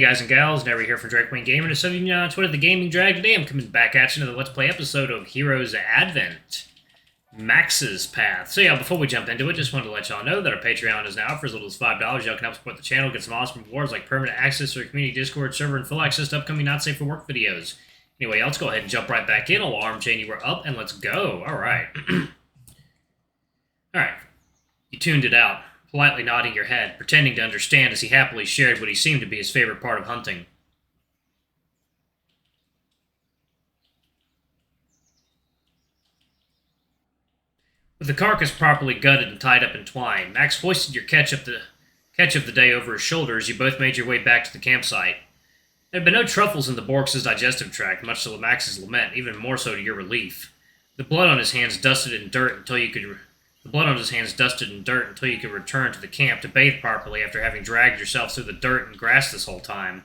guys and gals, never here for Drake Wayne Gaming, or some of you on Twitter, the Gaming Drag. Today I'm coming back at you to the Let's Play episode of Heroes Advent, Max's Path. So yeah, before we jump into it, just wanted to let y'all know that our Patreon is now for as little as $5. Y'all can help support the channel, get some awesome rewards like permanent access to our community Discord server and full access to upcoming Not Safe for Work videos. Anyway, let's go ahead and jump right back in. Alarm chain, you were up, and let's go. Alright. Alright. You tuned it out, politely nodding your head, pretending to understand as he happily shared what he seemed to be his favorite part of hunting. With the carcass properly gutted and tied up in twine, Max hoisted your catch of the day over his shoulder as you both made your way back to the campsite. There had been no truffles in the Borks' digestive tract, much to Max's lament, even more so to your relief. The blood on his hands dusted in dirt until you could return to the camp to bathe properly after having dragged yourself through the dirt and grass this whole time.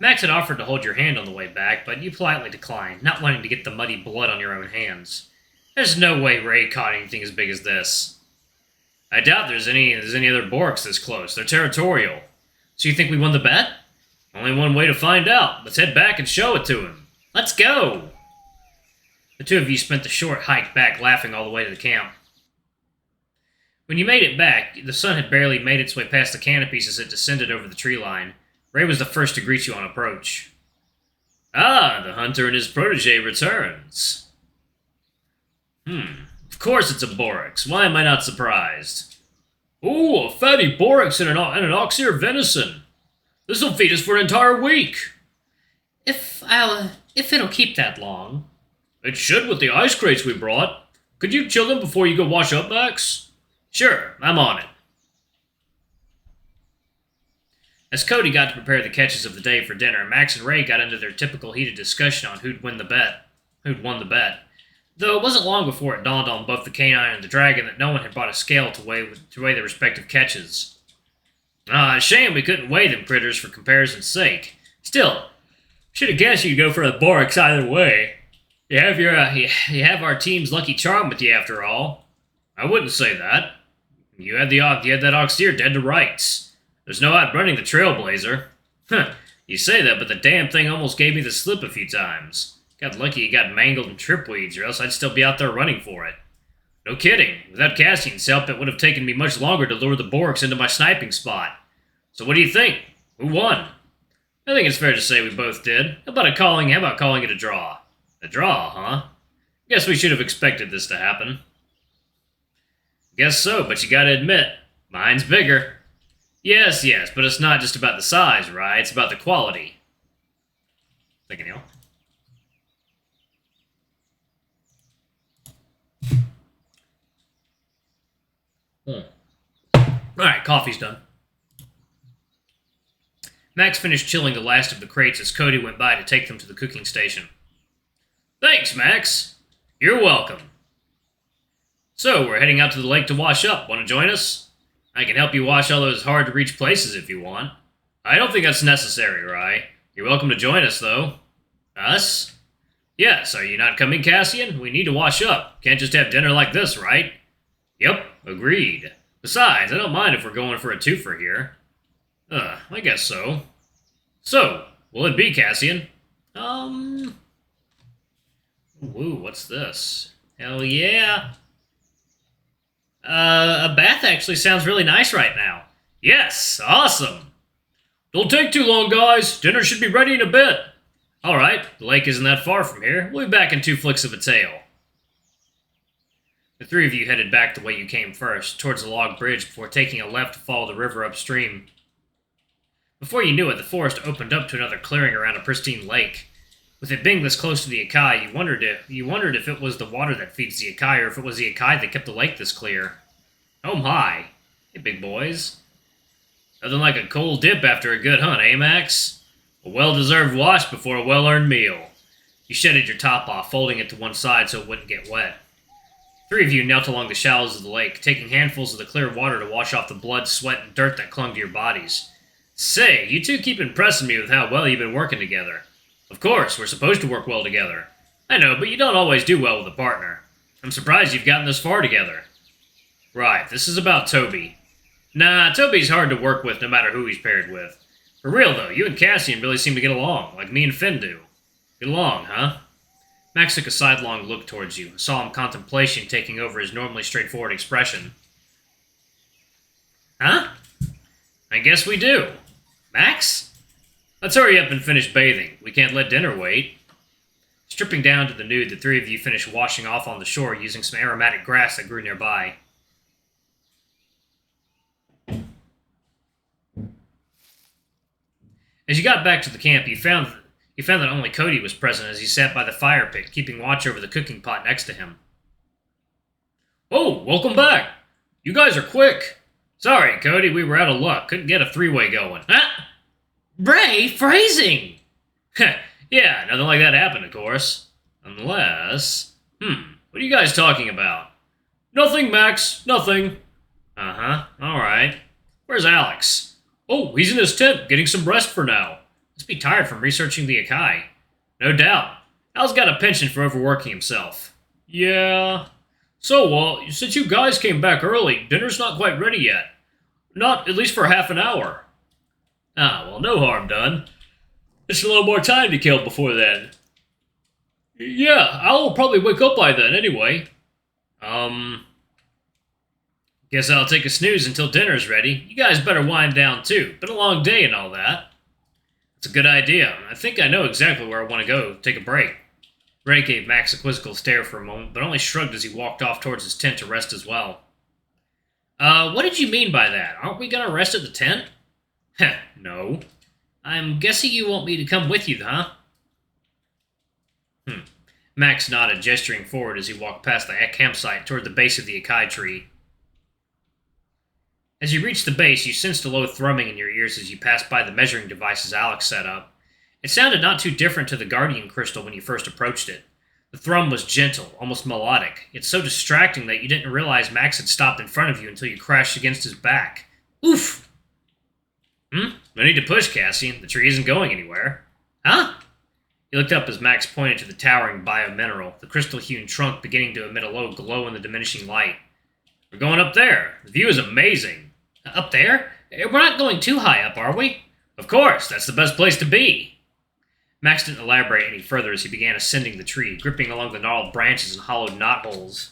Max had offered to hold your hand on the way back, but you politely declined, not wanting to get the muddy blood on your own hands. There's no way Ray caught anything as big as this. I doubt there's any other Borks this close. They're territorial. So you think we won the bet? Only one way to find out. Let's head back and show it to him. Let's go! The two of you spent the short hike back laughing all the way to the camp. When you made it back, the sun had barely made its way past the canopies as it descended over the tree line. Ray was the first to greet you on approach. Ah, the hunter and his protege returns. Of course it's a Borax. Why am I not surprised? Ooh, a fatty Borax and an ox ear venison. This'll feed us for an entire week. If it'll keep that long. It should with the ice crates we brought. Could you chill them before you go wash up, Max? Sure, I'm on it. As Cody got to prepare the catches of the day for dinner, Max and Ray got into their typical heated discussion on who'd won the bet. Though it wasn't long before it dawned on both the canine and the dragon that no one had brought a scale to weigh their respective catches. A shame we couldn't weigh them critters for comparison's sake. Still, should have guessed you'd go for the Borax either way. You have our team's lucky charm with you after all. I wouldn't say that. You had that ox deer dead to rights. There's no outrunning the Trailblazer. You say that, but the damn thing almost gave me the slip a few times. Got lucky it got mangled in tripweeds, or else I'd still be out there running for it. No kidding. Without Cassian's help, it would have taken me much longer to lure the Borks into my sniping spot. So what do you think? Who won? I think it's fair to say we both did. How about calling it a draw? A draw, huh? Guess we should have expected this to happen. Guess so, but you gotta admit, mine's bigger. Yes, but it's not just about the size, right? It's about the quality. Thank you, Neil. Alright, coffee's done. Max finished chilling the last of the crates as Cody went by to take them to the cooking station. Thanks, Max. You're welcome. So, we're heading out to the lake to wash up. Want to join us? I can help you wash all those hard-to-reach places if you want. I don't think that's necessary, Rye. You're welcome to join us, though. Us? Yes, are you not coming, Cassian? We need to wash up. Can't just have dinner like this, right? Yep, agreed. Besides, I don't mind if we're going for a twofer here. I guess so. So, will it be, Cassian? Woo, what's this? Hell yeah. A bath actually sounds really nice right now. Yes, awesome. Don't take too long, guys. Dinner should be ready in a bit. Alright, the lake isn't that far from here. We'll be back in 2 flicks of a tail. The three of you headed back the way you came first, towards the log bridge before taking a left to follow the river upstream. Before you knew it, the forest opened up to another clearing around a pristine lake. With it being this close to the Akai, you wondered if it was the water that feeds the Akai, or if it was the Akai that kept the lake this clear. Oh my. Hey, big boys. Nothing like a cold dip after a good hunt, eh, Max? A well-deserved wash before a well-earned meal. You shedded your top off, folding it to one side so it wouldn't get wet. 3 of you knelt along the shallows of the lake, taking handfuls of the clear water to wash off the blood, sweat, and dirt that clung to your bodies. Say, you two keep impressing me with how well you've been working together. Of course, we're supposed to work well together. I know, but you don't always do well with a partner. I'm surprised you've gotten this far together. Right, this is about Toby. Nah, Toby's hard to work with no matter who he's paired with. For For real, though, you and Cassian really seem to get along, like me and Finn do. Get along, huh? Max took a sidelong look towards you, a solemn contemplation taking over his normally straightforward expression. Huh? I guess we do. Max? Let's hurry up and finish bathing. We can't let dinner wait. Stripping down to the nude, the three of you finished washing off on the shore using some aromatic grass that grew nearby. As you got back to the camp, you found that only Cody was present as he sat by the fire pit, keeping watch over the cooking pot next to him. Oh, welcome back. You guys are quick. Sorry, Cody, we were out of luck. Couldn't get a three-way going. Huh? Ray, phrasing! Yeah, nothing like that happened, of course. Unless... what are you guys talking about? Nothing, Max. Nothing. Uh-huh. Alright. Where's Alex? Oh, he's in his tent, getting some rest for now. Must be tired from researching the Akai. No doubt. Al's got a penchant for overworking himself. Yeah. So, since you guys came back early, dinner's not quite ready yet. Not at least for half an hour. Ah, well, no harm done. Just a little more time to kill before then. Yeah, Al will probably wake up by then anyway. Guess I'll take a snooze until dinner's ready. You guys better wind down too. Been a long day and all that. It's a good idea. I think I know exactly where I want to go take a break. Ray gave Max a quizzical stare for a moment, but only shrugged as he walked off towards his tent to rest as well. What did you mean by that? Aren't we gonna rest at the tent? Heh, no. I'm guessing you want me to come with you, huh? Max nodded, gesturing forward as he walked past the campsite toward the base of the Akai tree. As you reached the base, you sensed a low thrumming in your ears as you passed by the measuring devices Alex set up. It sounded not too different to the Guardian Crystal when you first approached it. The thrum was gentle, almost melodic, yet so distracting that you didn't realize Max had stopped in front of you until you crashed against his back. Oof! No need to push, Cassian. The tree isn't going anywhere. Huh? He looked up as Max pointed to the towering biomineral, the crystal-hewn trunk beginning to emit a low glow in the diminishing light. We're going up there. The view is amazing. Up there? We're not going too high up, are we? Of course, that's the best place to be. Max didn't elaborate any further as he began ascending the tree, gripping along the gnarled branches and hollowed knotholes.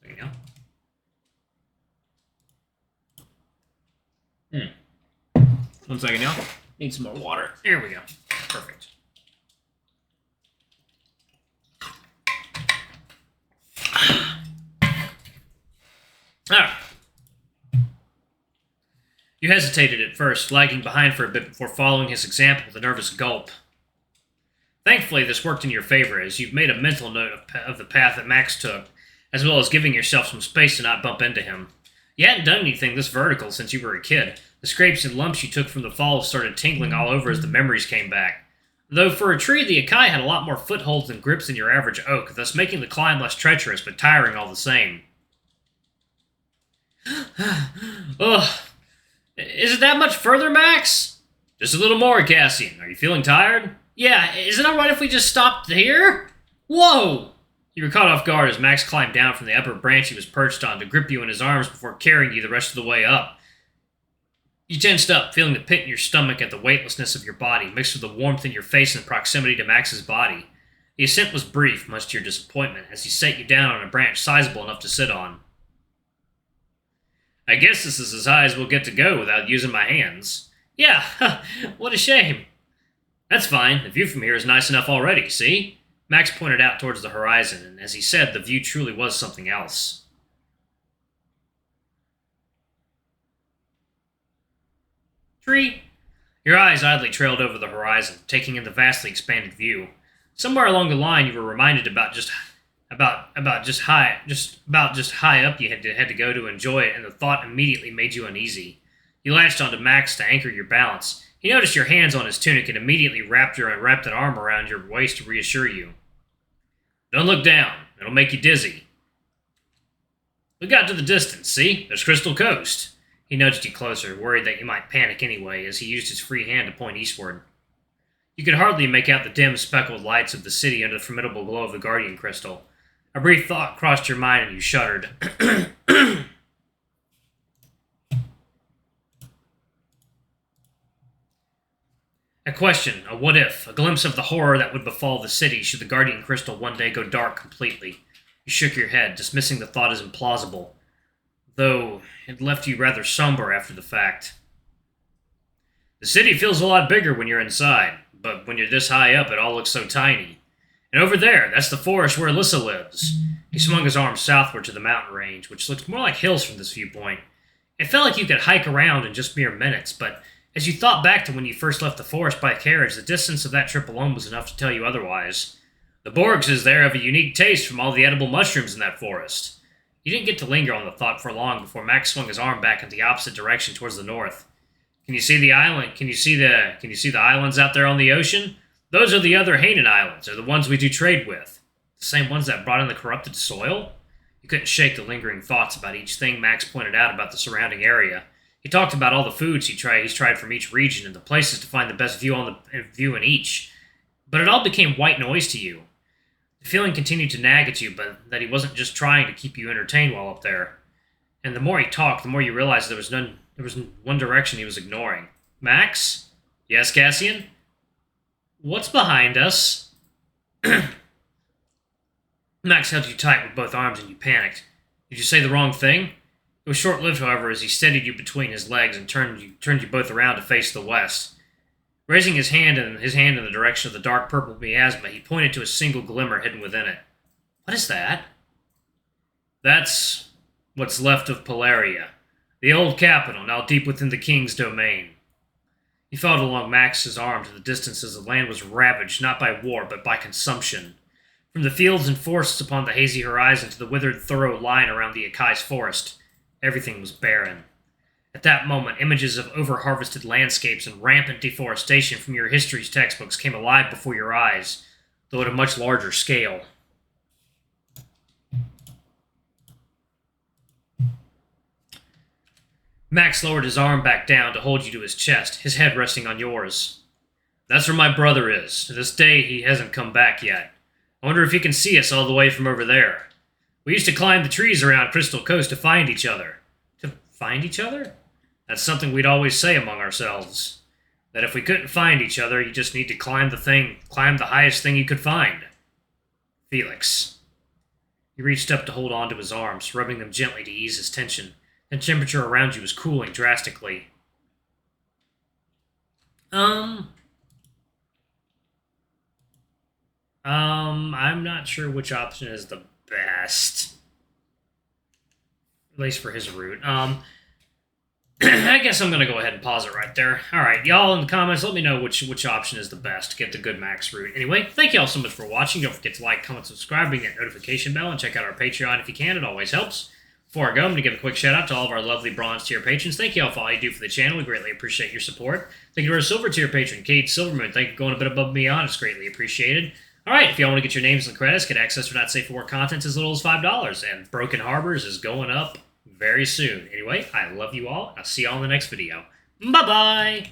There you go. 1 second, y'all. Need some more water. Here we go. Perfect. Alright. You hesitated at first, lagging behind for a bit before following his example with a nervous gulp. Thankfully, this worked in your favor, as you've made a mental note of the path that Max took, as well as giving yourself some space to not bump into him. You hadn't done anything this vertical since you were a kid. The scrapes and lumps you took from the fall started tingling all over as the memories came back. Though for a tree, the Akai had a lot more footholds and grips than your average oak, thus making the climb less treacherous, but tiring all the same. Ugh. Is it that much further, Max? Just a little more, Cassian. Are you feeling tired? Yeah, is it alright if we just stopped here? Whoa! You were caught off guard as Max climbed down from the upper branch he was perched on to grip you in his arms before carrying you the rest of the way up. You tensed up, feeling the pit in your stomach at the weightlessness of your body, mixed with the warmth in your face and proximity to Max's body. The ascent was brief, much to your disappointment, as he set you down on a branch sizable enough to sit on. I guess this is as high as we'll get to go without using my hands. Yeah, what a shame. That's fine. The view from here is nice enough already, see? Max pointed out towards the horizon, and as he said, the view truly was something else. Tree. Your eyes idly trailed over the horizon, taking in the vastly expanded view. Somewhere along the line, you were reminded about just high up you had to go to enjoy it, and the thought immediately made you uneasy. You latched onto Max to anchor your balance. He noticed your hands on his tunic and immediately wrapped an arm around your waist to reassure you. Don't look down. It'll make you dizzy. Look out to the distance, see? There's Crystal Coast. He nudged you closer, worried that you might panic anyway, as he used his free hand to point eastward. You could hardly make out the dim, speckled lights of the city under the formidable glow of the Guardian Crystal. A brief thought crossed your mind and you shuddered. A question, a what if, a glimpse of the horror that would befall the city should the Guardian Crystal one day go dark completely. You shook your head, dismissing the thought as implausible, though it left you rather somber after the fact. The city feels a lot bigger when you're inside, but when you're this high up, it all looks so tiny. And over there, that's the forest where Alyssa lives. He swung his arm southward to the mountain range, which looked more like hills from this viewpoint. It felt like you could hike around in just mere minutes, but as you thought back to when you first left the forest by carriage, the distance of that trip alone was enough to tell you otherwise. The Borgses there have a unique taste from all the edible mushrooms in that forest. You didn't get to linger on the thought for long before Max swung his arm back in the opposite direction towards the north. Can you see the island? Can you see the islands out there on the ocean? Those are the other Hanan Islands, or the ones we do trade with. The same ones that brought in the corrupted soil? You couldn't shake the lingering thoughts about each thing Max pointed out about the surrounding area. He talked about all the foods he's tried from each region and the places to find the best view in each. But it all became white noise to you. The feeling continued to nag at you, but that he wasn't just trying to keep you entertained while up there. And the more he talked, the more you realized there was one direction he was ignoring. Max? Yes, Cassian? What's behind us? Max held you tight with both arms and you panicked. Did you say the wrong thing? It was short-lived, however, as he steadied you between his legs and turned you both around to face the west. Raising his hand in the direction of the dark purple miasma, he pointed to a single glimmer hidden within it. What is that? That's what's left of Polaria, the old capital, now deep within the king's domain. He felt along Max's arm to the distance as the land was ravaged not by war but by consumption. From the fields and forests upon the hazy horizon to the withered thorough line around the Akai's forest, everything was barren. At that moment, images of over-harvested landscapes and rampant deforestation from your history textbooks came alive before your eyes, though at a much larger scale. Max lowered his arm back down to hold you to his chest, his head resting on yours. That's where my brother is. To this day, he hasn't come back yet. I wonder if he can see us all the way from over there. We used to climb the trees around Crystal Coast to find each other. To find each other? That's something we'd always say among ourselves. That if we couldn't find each other, you just need to climb the highest thing you could find. Felix. He reached up to hold on to his arms, rubbing them gently to ease his tension. The temperature around you was cooling drastically. I'm not sure which option is the best. At least for his route. I guess I'm going to go ahead and pause it right there. Alright, y'all in the comments, let me know which option is the best to get the good max route. Anyway, thank y'all so much for watching. Don't forget to like, comment, subscribe, ring that notification bell, and check out our Patreon if you can. It always helps. Before I go, I'm going to give a quick shout out to all of our lovely bronze tier patrons. Thank you all for all you do for the channel. We greatly appreciate your support. Thank you to our silver tier patron, Kate Silverman. Thank you for going a bit above and beyond. It's greatly appreciated. Alright, if y'all want to get your names and credits, get access to Not Safe for Work content as little as $5. And Broken Harbors is going up very soon. Anyway, I love you all. I'll see y'all in the next video. Bye-bye!